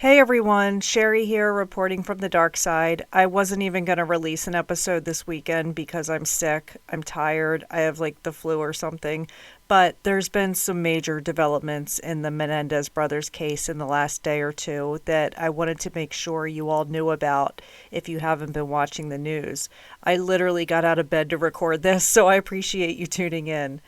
Hey everyone, Sherry here reporting from the dark side. I wasn't even going to release an episode this weekend because I'm sick, I'm tired, I have like the flu or something. But there's been some major developments in the Menendez brothers case in the last day or two that I wanted to make sure you all knew about if you haven't been watching the news. I literally got out of bed to record this, so I appreciate you tuning in.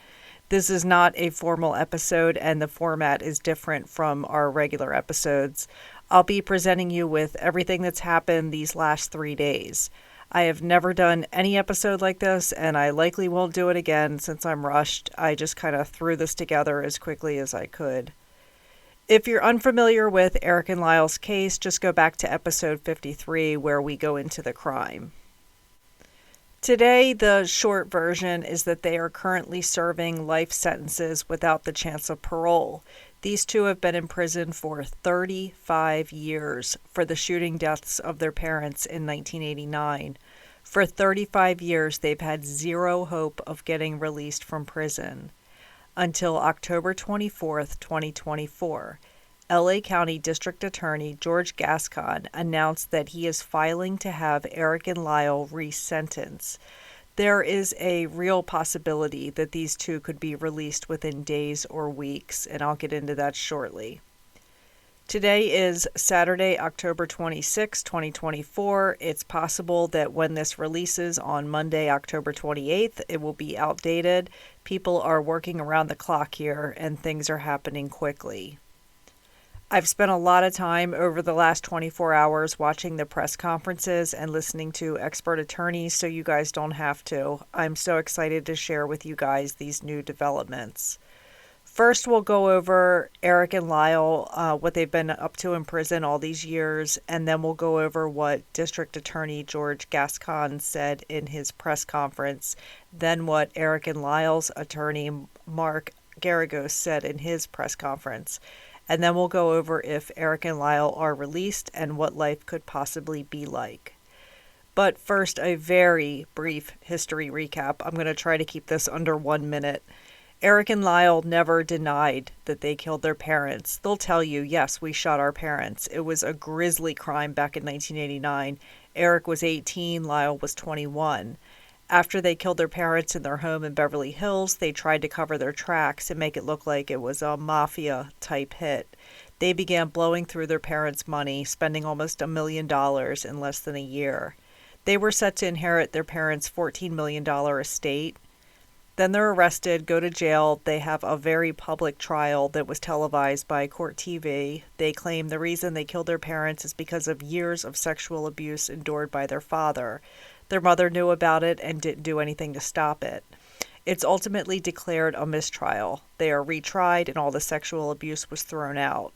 This is not a formal episode, and the format is different from our regular episodes. I'll be presenting you with everything that's happened these last 3 days. I have never done any episode like this, and I likely won't do it again since I'm rushed. I just kind of threw this together as quickly as I could. If you're unfamiliar with Erik and Lyle's case, just go back to episode 53 where we go into the crime. Today, the short version is that they are currently serving life sentences without the chance of parole. These two have been in prison for 35 years for the shooting deaths of their parents in 1989. For 35 years, they've had zero hope of getting released from prison until October 24th, 2024. LA County District Attorney George Gascon announced that he is filing to have Erik and Lyle resentenced. There is a real possibility that these two could be released within days or weeks, and I'll get into that shortly. Today is Saturday, October 26, 2024. It's possible that when this releases on Monday, October 28th, it will be outdated. People are working around the clock here, and things are happening quickly. I've spent a lot of time over the last 24 hours watching the press conferences and listening to expert attorneys, so you guys don't have to. I'm so excited to share with you guys these new developments. First, we'll go over Erik and Lyle, what they've been up to in prison all these years, and then we'll go over what District Attorney George Gascon said in his press conference, then what Erik and Lyle's attorney Mark Garagos said in his press conference. And then we'll go over if Erik and Lyle are released and what life could possibly be like. But first, a very brief history recap. I'm going to try to keep this under 1 minute. Erik and Lyle never denied that they killed their parents. They'll tell you, yes, we shot our parents. It was a grisly crime back in 1989. Erik was 18, Lyle was 21. After they killed their parents in their home in Beverly Hills, they tried to cover their tracks and make it look like it was a mafia-type hit. They began blowing through their parents' money, spending almost $1 million in less than a year. They were set to inherit their parents' $14 million estate. Then they're arrested, go to jail. They have a very public trial that was televised by Court TV. They claim the reason they killed their parents is because of years of sexual abuse endured by their father. Their mother knew about it and didn't do anything to stop it. It's ultimately declared a mistrial. They are retried and all the sexual abuse was thrown out.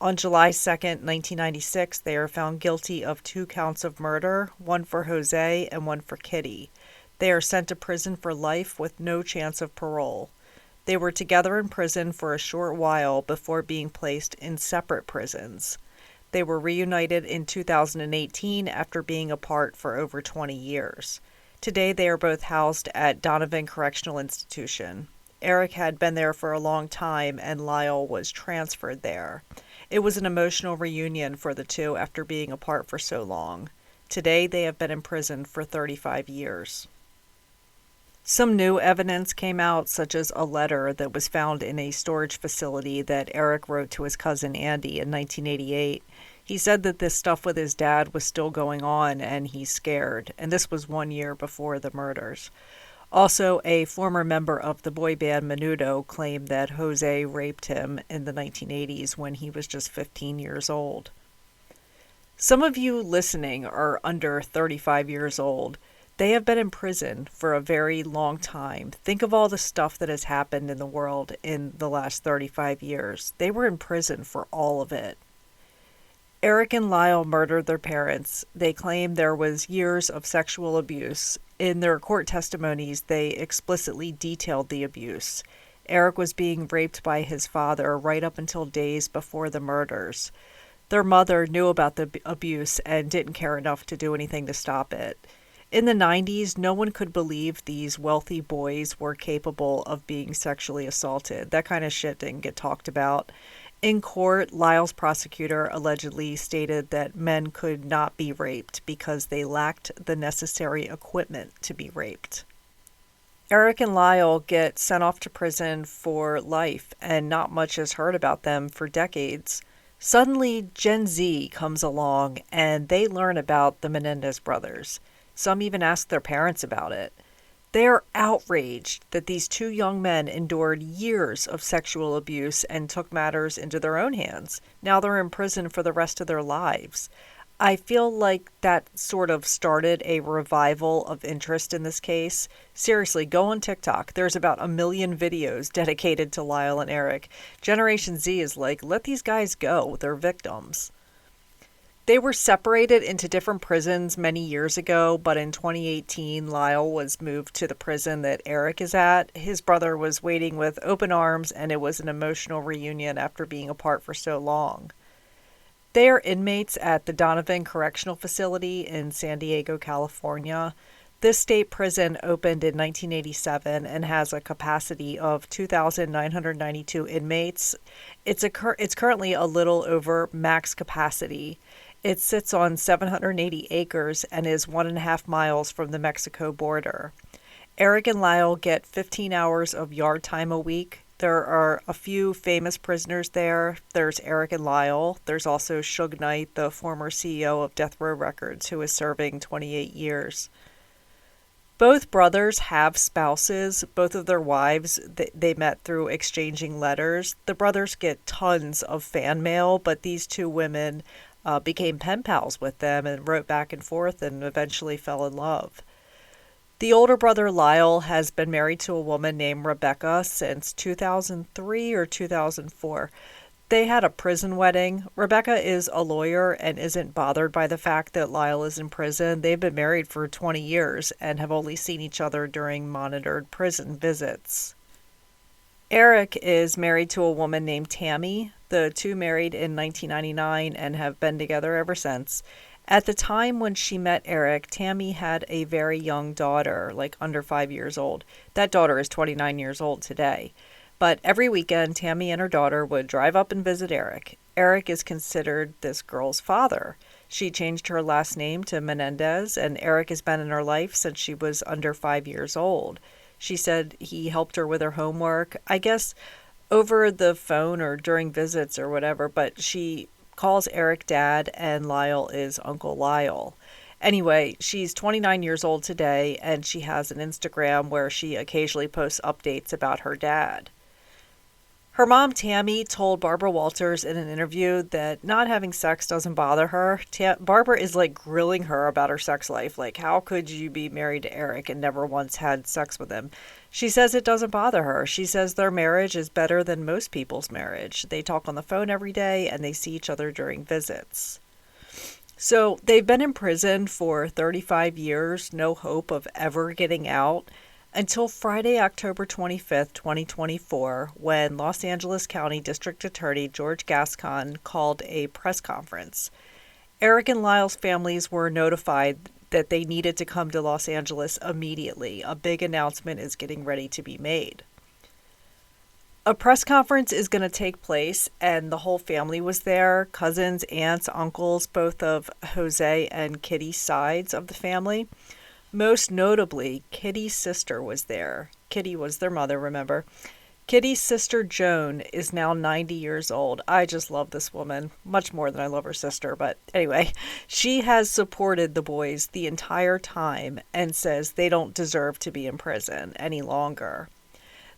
On July 2nd, 1996, they are found guilty of 2 counts of murder, one for Jose and one for Kitty. They are sent to prison for life with no chance of parole. They were together in prison for a short while before being placed in separate prisons. They were reunited in 2018 after being apart for over 20 years. Today they are both housed at Donovan Correctional Institution. Erik had been there for a long time and Lyle was transferred there. It was an emotional reunion for the two after being apart for so long. Today they have been in prison for 35 years. Some new evidence came out, such as a letter that was found in a storage facility that Erik wrote to his cousin Andy in 1988. He said that this stuff with his dad was still going on and he's scared, and this was 1 year before the murders. Also, a former member of the boy band Menudo claimed that Jose raped him in the 1980s when he was just 15 years old. Some of you listening are under 35 years old. They have been in prison for a very long time. Think of all the stuff that has happened in the world in the last 35 years. They were in prison for all of it. Erik and Lyle murdered their parents. They claim there was years of sexual abuse. In their court testimonies, they explicitly detailed the abuse. Erik was being raped by his father right up until days before the murders. Their mother knew about the abuse and didn't care enough to do anything to stop it. In the 90s, no one could believe these wealthy boys were capable of being sexually assaulted. That kind of shit didn't get talked about. In court, Lyle's prosecutor allegedly stated that men could not be raped because they lacked the necessary equipment to be raped. Erik and Lyle get sent off to prison for life, and not much is heard about them for decades. Suddenly, Gen Z comes along, and they learn about the Menendez brothers. Some even ask their parents about it. They are outraged that these two young men endured years of sexual abuse and took matters into their own hands. Now they're in prison for the rest of their lives. I feel like that sort of started a revival of interest in this case. Seriously, go on TikTok. There's about 1 million videos dedicated to Lyle and Erik. Generation Z is like, let these guys go. They're victims. They were separated into different prisons many years ago, but in 2018, Lyle was moved to the prison that Erik is at. His brother was waiting with open arms, and it was an emotional reunion after being apart for so long. They are inmates at the Donovan Correctional Facility in San Diego, California. This state prison opened in 1987 and has a capacity of 2,992 inmates. It's currently a little over max capacity. It sits on 780 acres and is 1.5 miles from the Mexico border. Erik and Lyle get 15 hours of yard time a week. There are a few famous prisoners there. There's Erik and Lyle. There's also Suge Knight, the former CEO of Death Row Records, who is serving 28 years. Both brothers have spouses. Both of their wives, they met through exchanging letters. The brothers get tons of fan mail, but these two women became pen pals with them and wrote back and forth and eventually fell in love. The older brother Lyle has been married to a woman named Rebecca since 2003 or 2004. They had a prison wedding. Rebecca is a lawyer and isn't bothered by the fact that Lyle is in prison. They've been married for 20 years and have only seen each other during monitored prison visits. Erik is married to a woman named Tammy. The two married in 1999 and have been together ever since. At the time when she met Erik, Tammy had a very young daughter, like under 5 years old. That daughter is 29 years old today. But every weekend, Tammy and her daughter would drive up and visit Erik. Erik is considered this girl's father. She changed her last name to Menendez, and Erik has been in her life since she was under 5 years old. She said he helped her with her homework, I guess over the phone or during visits or whatever, but she calls Erik Dad and Lyle is Uncle Lyle. Anyway, she's 29 years old today, and she has an Instagram where she occasionally posts updates about her dad. Her mom, Tammy, told Barbara Walters in an interview that not having sex doesn't bother her. Barbara is like grilling her about her sex life. Like, how could you be married to Erik and never once had sex with him? She says it doesn't bother her. She says their marriage is better than most people's marriage. They talk on the phone every day and they see each other during visits. So they've been in prison for 35 years, no hope of ever getting out. Until Friday, October 25th, 2024, when Los Angeles County District Attorney George Gascon called a press conference. Erik and Lyle's families were notified that they needed to come to Los Angeles immediately. A big announcement is getting ready to be made. A press conference is going to take place, and the whole family was there. Cousins, aunts, uncles, both of Jose and Kitty's sides of the family. Most notably, Kitty's sister was there. Kitty was their mother, remember? Kitty's sister, Joan, is now 90 years old. I just love this woman, much more than I love her sister. But anyway, she has supported the boys the entire time and says they don't deserve to be in prison any longer.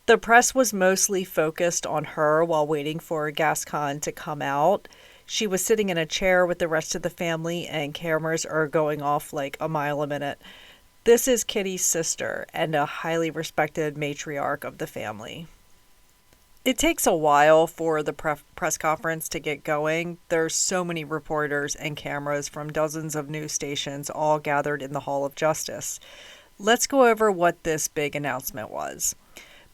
The press was mostly focused on her while waiting for Gascon to come out. She was sitting in a chair with the rest of the family, and cameras are going off like a mile a minute. This is Kitty's sister and a highly respected matriarch of the family. It takes a while for the press conference to get going. There's so many reporters and cameras from dozens of news stations all gathered in the Hall of Justice. Let's go over what this big announcement was.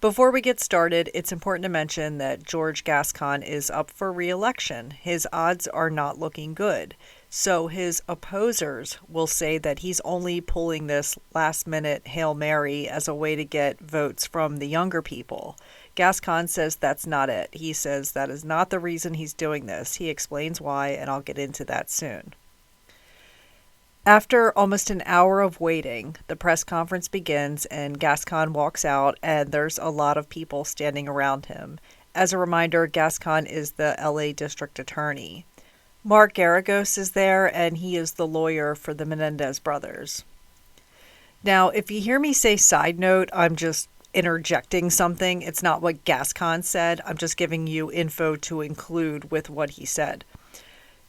Before we get started, it's important to mention that George Gascon is up for re-election. His odds are not looking good. So his opposers will say that he's only pulling this last-minute Hail Mary as a way to get votes from the younger people. Gascon says that's not it. He says that is not the reason he's doing this. He explains why, and I'll get into that soon. After almost an hour of waiting, the press conference begins and Gascon walks out, and there's a lot of people standing around him. As a reminder, Gascon is the LA District Attorney. Mark Garagos is there, and he is the lawyer for the Menendez brothers. Now, if you hear me say side note, I'm just interjecting something. It's not what Gascon said. I'm just giving you info to include with what he said.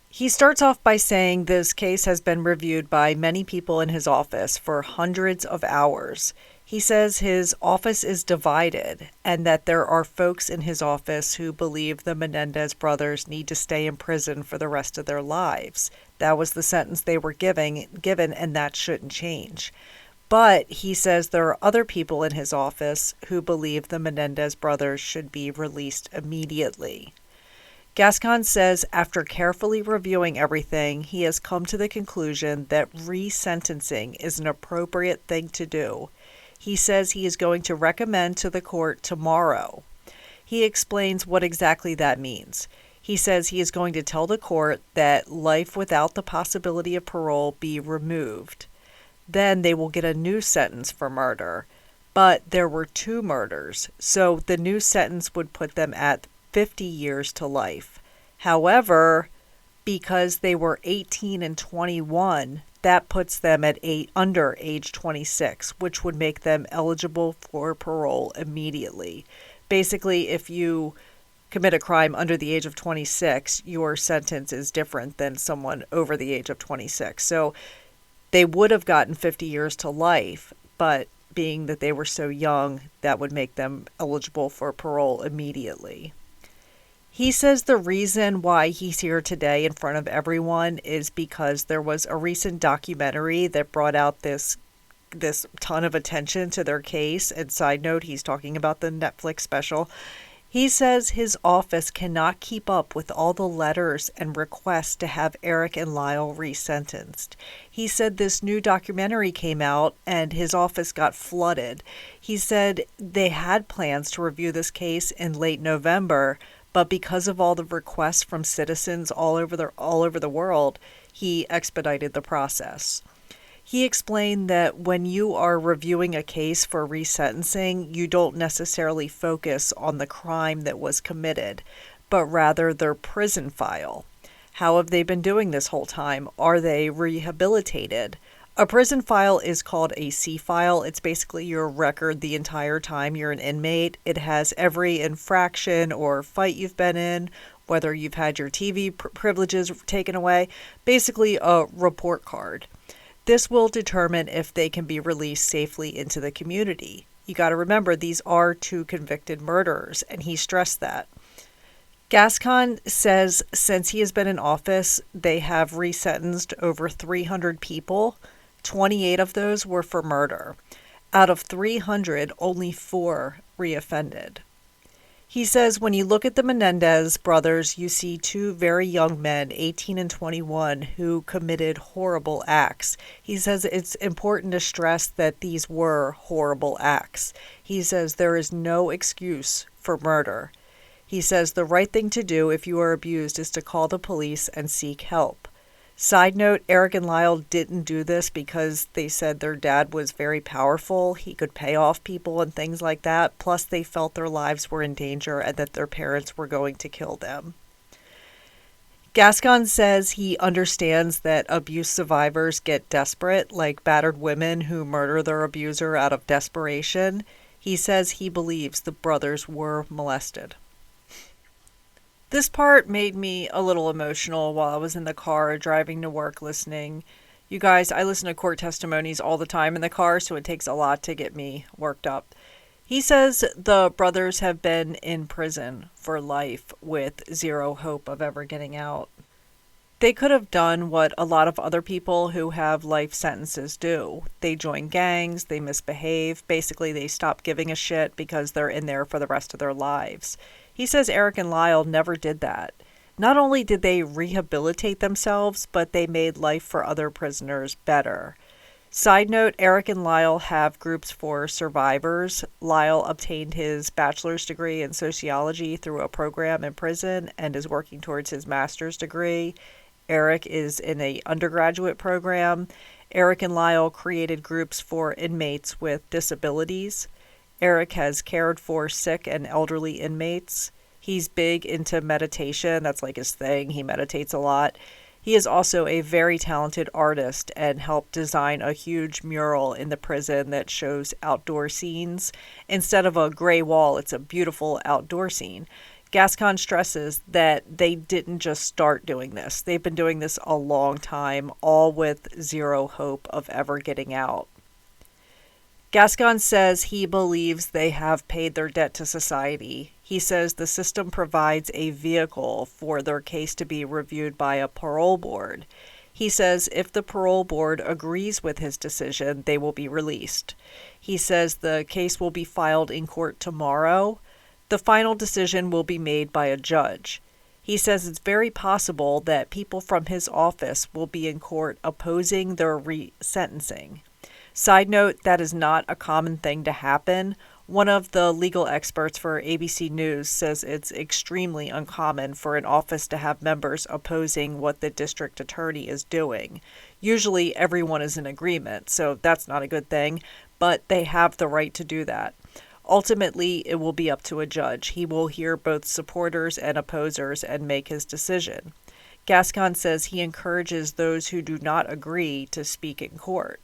He starts off by saying this case has been reviewed by many people in his office for hundreds of hours. He says his office is divided and that there are folks in his office who believe the Menendez brothers need to stay in prison for the rest of their lives. That was the sentence they were given, and that shouldn't change. But he says there are other people in his office who believe the Menendez brothers should be released immediately. Gascon says after carefully reviewing everything, he has come to the conclusion that resentencing is an appropriate thing to do. He says he is going to recommend to the court tomorrow. He explains what exactly that means. He says he is going to tell the court that life without the possibility of parole be removed. Then they will get a new sentence for murder. But there were 2 murders, so the new sentence would put them at 50 years to life. However, because they were 18 and 21, that puts them at under age 26, which would make them eligible for parole immediately. Basically, if you commit a crime under the age of 26, your sentence is different than someone over the age of 26. So they would have gotten 50 years to life, but being that they were so young, that would make them eligible for parole immediately. He says the reason why he's here today in front of everyone is because there was a recent documentary that brought out this ton of attention to their case. And side note, he's talking about the Netflix special. He says his office cannot keep up with all the letters and requests to have Erik and Lyle resentenced. He said this new documentary came out and his office got flooded. He said they had plans to review this case in late November, but because of all the requests from citizens all over the world, he expedited the process. He explained that when you are reviewing a case for resentencing, you don't necessarily focus on the crime that was committed, but rather their prison file. How have they been doing this whole time? Are they rehabilitated? A prison file is called a C file. It's basically your record the entire time you're an inmate. It has every infraction or fight you've been in, whether you've had your TV privileges taken away, basically a report card. This will determine if they can be released safely into the community. You got to remember, these are 2 convicted murderers, and he stressed that. Gascon says since he has been in office, they have resentenced over 300 people. 28 of those were for murder. Out of 300, only 4 reoffended. He says when you look at the Menendez brothers, you see 2 very young men, 18 and 21, who committed horrible acts. He says it's important to stress that these were horrible acts. He says there is no excuse for murder. He says the right thing to do if you are abused is to call the police and seek help. Side note, Erik and Lyle didn't do this because they said their dad was very powerful. He could pay off people and things like that. Plus, they felt their lives were in danger and that their parents were going to kill them. Gascon says he understands that abuse survivors get desperate, like battered women who murder their abuser out of desperation. He says he believes the brothers were molested. This part made me a little emotional while I was in the car driving to work listening. You guys, I listen to court testimonies all the time in the car, so it takes a lot to get me worked up. He says the brothers have been in prison for life with 0 hope of ever getting out. They could have done what a lot of other people who have life sentences do. They join gangs, they misbehave, basically they stop giving a shit because they're in there for the rest of their lives. He says Erik and Lyle never did that. Not only did they rehabilitate themselves, but they made life for other prisoners better. Side note, Erik and Lyle have groups for survivors. Lyle obtained his bachelor's degree in sociology through a program in prison and is working towards his master's degree. Erik is in an undergraduate program. Erik and Lyle created groups for inmates with disabilities. Erik has cared for sick and elderly inmates. He's big into meditation. That's like his thing. He meditates a lot. He is also a very talented artist and helped design a huge mural in the prison that shows outdoor scenes. Instead of a gray wall, it's a beautiful outdoor scene. Gascon stresses that they didn't just start doing this. They've been doing this a long time, all with zero hope of ever getting out. Gascon says he believes they have paid their debt to society. He says the system provides a vehicle for their case to be reviewed by a parole board. He says if the parole board agrees with his decision, they will be released. He says the case will be filed in court tomorrow. The final decision will be made by a judge. He says it's very possible that people from his office will be in court opposing their resentencing. Side note, that is not a common thing to happen. One of the legal experts for ABC News says it's extremely uncommon for an office to have members opposing what the district attorney is doing. Usually everyone is in agreement, so that's not a good thing, but they have the right to do that. Ultimately, it will be up to a judge. He will hear both supporters and opposers and make his decision. Gascon says he encourages those who do not agree to speak in court.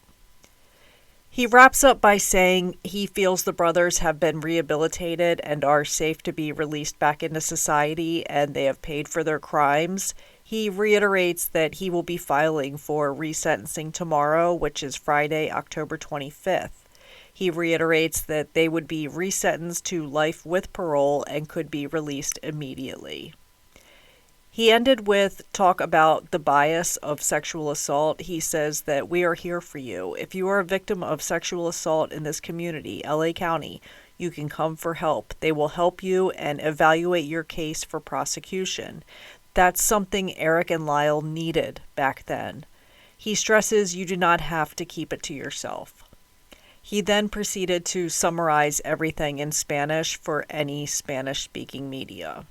He wraps up by saying he feels the brothers have been rehabilitated and are safe to be released back into society and they have paid for their crimes. He reiterates that he will be filing for resentencing tomorrow, which is Friday, October 25th. He reiterates that they would be resentenced to life with parole and could be released immediately. He ended with talk about the bias of sexual assault. He says that we are here for you. If you are a victim of sexual assault in this community, LA County, you can come for help. They will help you and evaluate your case for prosecution. That's something Erik and Lyle needed back then. He stresses you do not have to keep it to yourself. He then proceeded to summarize everything in Spanish for any Spanish-speaking media.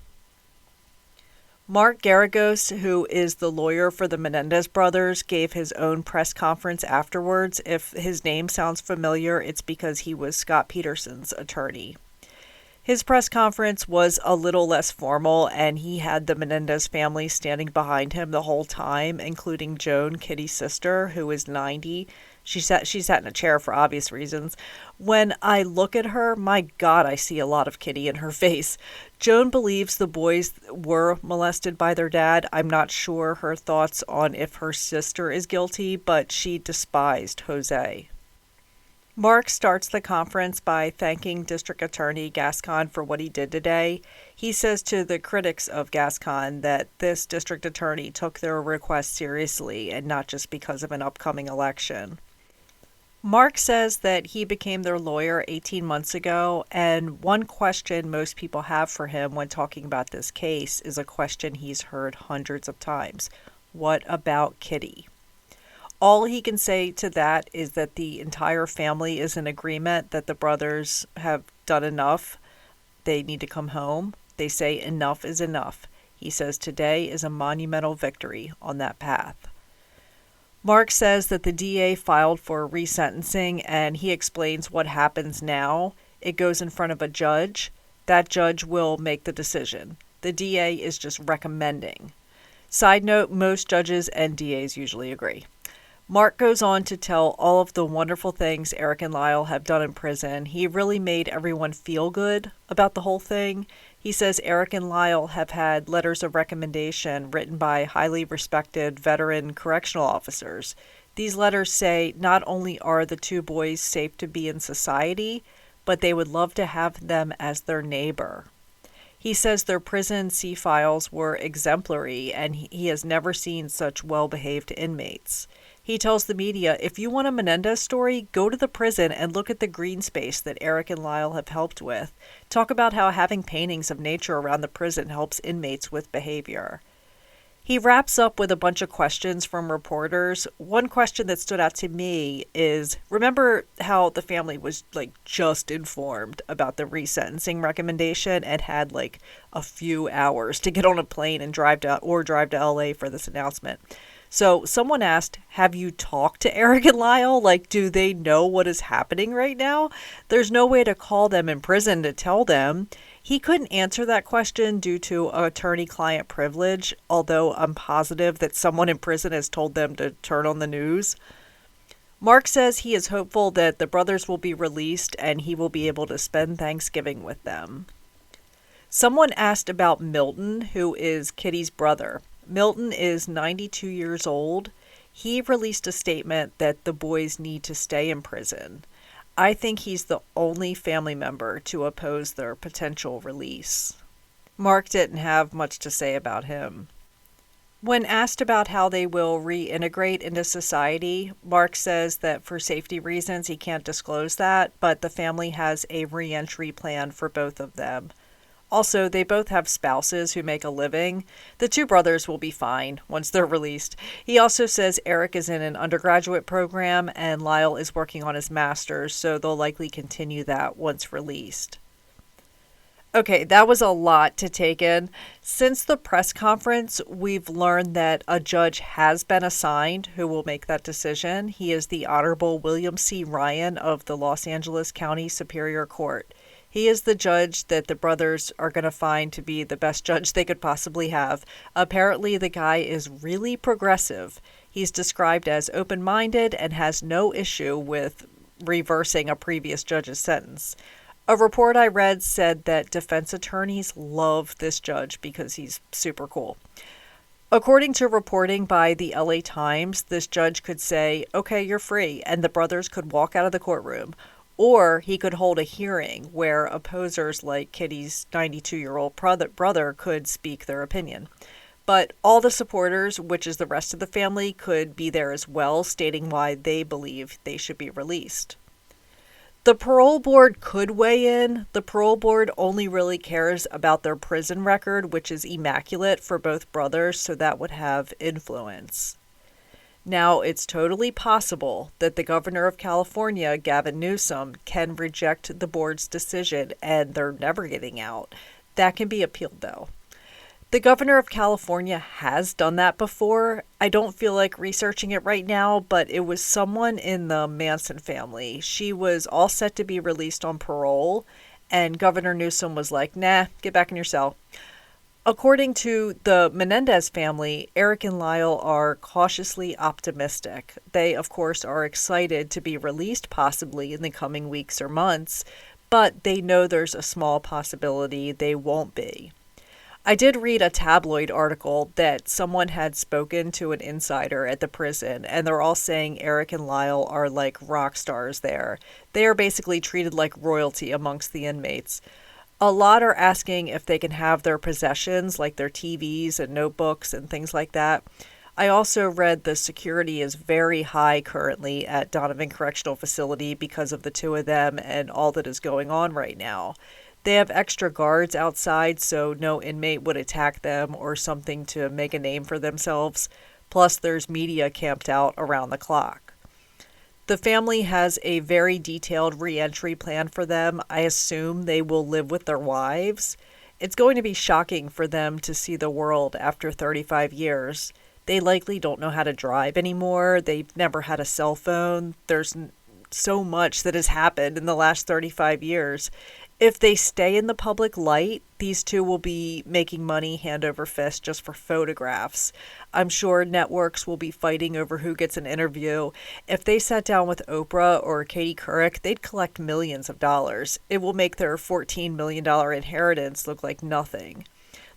Mark Garagos, who is the lawyer for the Menendez brothers, gave his own press conference afterwards. If his name sounds familiar, it's because he was Scott Peterson's attorney. His press conference was a little less formal, and he had the Menendez family standing behind him the whole time, including Joan, Kitty's sister, who is 90. She sat in a chair for obvious reasons. When I look at her, my God, I see a lot of Kitty in her face. Joan believes the boys were molested by their dad. I'm not sure her thoughts on if her sister is guilty, but she despised Jose. Mark starts the conference by thanking District Attorney Gascon for what he did today. He says to the critics of Gascon that this district attorney took their request seriously and not just because of an upcoming election. Mark says that he became their lawyer 18 months ago, and one question most people have for him when talking about this case is a question he's heard hundreds of times. What about Kitty? All he can say to that is that the entire family is in agreement that the brothers have done enough. They need to come home. They say enough is enough. He says today is a monumental victory on that path. Mark says that the DA filed for resentencing, and he explains what happens now. It goes in front of a judge. That judge will make the decision. The DA is just recommending. Side note, most judges and DAs usually agree. Mark goes on to tell all of the wonderful things Erik and Lyle have done in prison. He really made everyone feel good about the whole thing. He says Erik and Lyle have had letters of recommendation written by highly respected veteran correctional officers. These letters say not only are the two boys safe to be in society, but they would love to have them as their neighbor. He says their prison C-files were exemplary, and he has never seen such well-behaved inmates. He tells the media, if you want a Menendez story, go to the prison and look at the green space that Erik and Lyle have helped with. Talk about how having paintings of nature around the prison helps inmates with behavior. He wraps up with a bunch of questions from reporters. One question that stood out to me is, remember how the family was like just informed about the resentencing recommendation and had like a few hours to get on a plane and drive to LA for this announcement. So someone asked, have you talked to Erik and Lyle? Like, do they know what is happening right now? There's no way to call them in prison to tell them. He couldn't answer that question due to attorney-client privilege, although I'm positive that someone in prison has told them to turn on the news. Mark says he is hopeful that the brothers will be released and he will be able to spend Thanksgiving with them. Someone asked about Milton, who is Kitty's brother. Milton is 92 years old. He released a statement that the boys need to stay in prison. I think he's the only family member to oppose their potential release. Mark didn't have much to say about him. When asked about how they will reintegrate into society, Mark says that for safety reasons he can't disclose that, but the family has a reentry plan for both of them. Also, they both have spouses who make a living. The two brothers will be fine once they're released. He also says Erik is in an undergraduate program and Lyle is working on his master's, so they'll likely continue that once released. Okay, that was a lot to take in. Since the press conference, we've learned that a judge has been assigned who will make that decision. He is the Honorable William C. Ryan of the Los Angeles County Superior Court. He is the judge that the brothers are going to find to be the best judge they could possibly have. Apparently, the guy is really progressive. He's described as open-minded and has no issue with reversing a previous judge's sentence. A report I read said that defense attorneys love this judge because he's super cool. According to reporting by the LA Times, this judge could say, okay, you're free, and the brothers could walk out of the courtroom. Or he could hold a hearing where opposers like Kitty's 92-year-old brother could speak their opinion. But all the supporters, which is the rest of the family, could be there as well, stating why they believe they should be released. The parole board could weigh in. The parole board only really cares about their prison record, which is immaculate for both brothers, so that would have influence. Now, it's totally possible that the governor of California, Gavin Newsom, can reject the board's decision and they're never getting out. That can be appealed, though. The governor of California has done that before. I don't feel like researching it right now, but it was someone in the Manson family. She was all set to be released on parole, and Governor Newsom was like, nah, get back in your cell. According to the Menendez family, Erik and Lyle are cautiously optimistic. They, of course, are excited to be released possibly in the coming weeks or months, but they know there's a small possibility they won't be. I did read a tabloid article that someone had spoken to an insider at the prison, and they're all saying Erik and Lyle are like rock stars there. They are basically treated like royalty amongst the inmates. A lot are asking if they can have their possessions, like their TVs and notebooks and things like that. I also read the security is very high currently at Donovan Correctional Facility because of the two of them and all that is going on right now. They have extra guards outside so no inmate would attack them or something to make a name for themselves. Plus, there's media camped out around the clock. The family has a very detailed reentry plan for them. I assume they will live with their wives. It's going to be shocking for them to see the world after 35 years. They likely don't know how to drive anymore. They've never had a cell phone. There's so much that has happened in the last 35 years. If they stay in the public light, these two will be making money hand over fist just for photographs. I'm sure networks will be fighting over who gets an interview. If they sat down with Oprah or Katie Couric, they'd collect millions of dollars. It will make their $14 million inheritance look like nothing.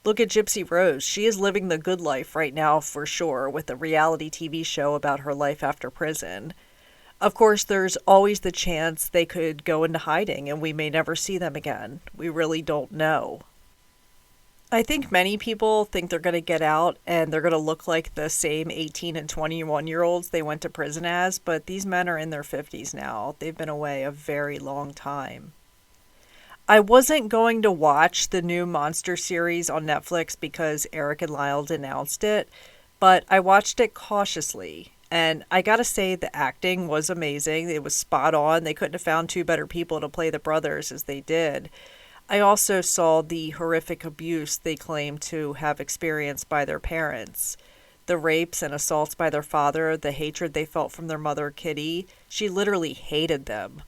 Look at Gypsy Rose. She is living the good life right now for sure with a reality TV show about her life after prison. Of course, there's always the chance they could go into hiding and we may never see them again. We really don't know. I think many people think they're going to get out and they're going to look like the same 18 and 21-year-olds they went to prison as, but these men are in their 50s now. They've been away a very long time. I wasn't going to watch the new monster series on Netflix because Erik and Lyle denounced it, but I watched it cautiously. And I gotta say, the acting was amazing. It was spot on. They couldn't have found two better people to play the brothers as they did. I also saw the horrific abuse they claim to have experienced by their parents. The rapes and assaults by their father, the hatred they felt from their mother, Kitty. She literally hated them.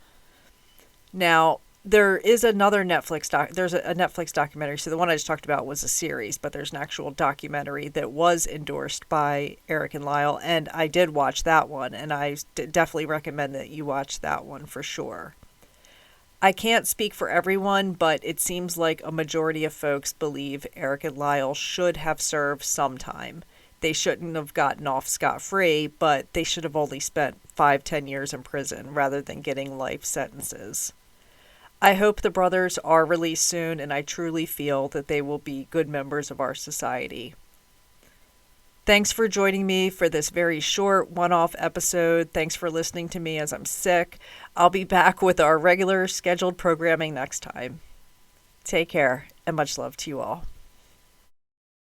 Now, there is another there's a Netflix documentary. So the one I just talked about was a series, but there's an actual documentary that was endorsed by Erik and Lyle, and I did watch that one, and definitely recommend that you watch that one for sure. I can't speak for everyone, but it seems like a majority of folks believe Erik and Lyle should have served some time. They shouldn't have gotten off scot-free, but they should have only spent 5-10 years in prison rather than getting life sentences. I hope the brothers are released soon, and I truly feel that they will be good members of our society. Thanks for joining me for this very short one-off episode. Thanks for listening to me as I'm sick. I'll be back with our regular scheduled programming next time. Take care, and much love to you all.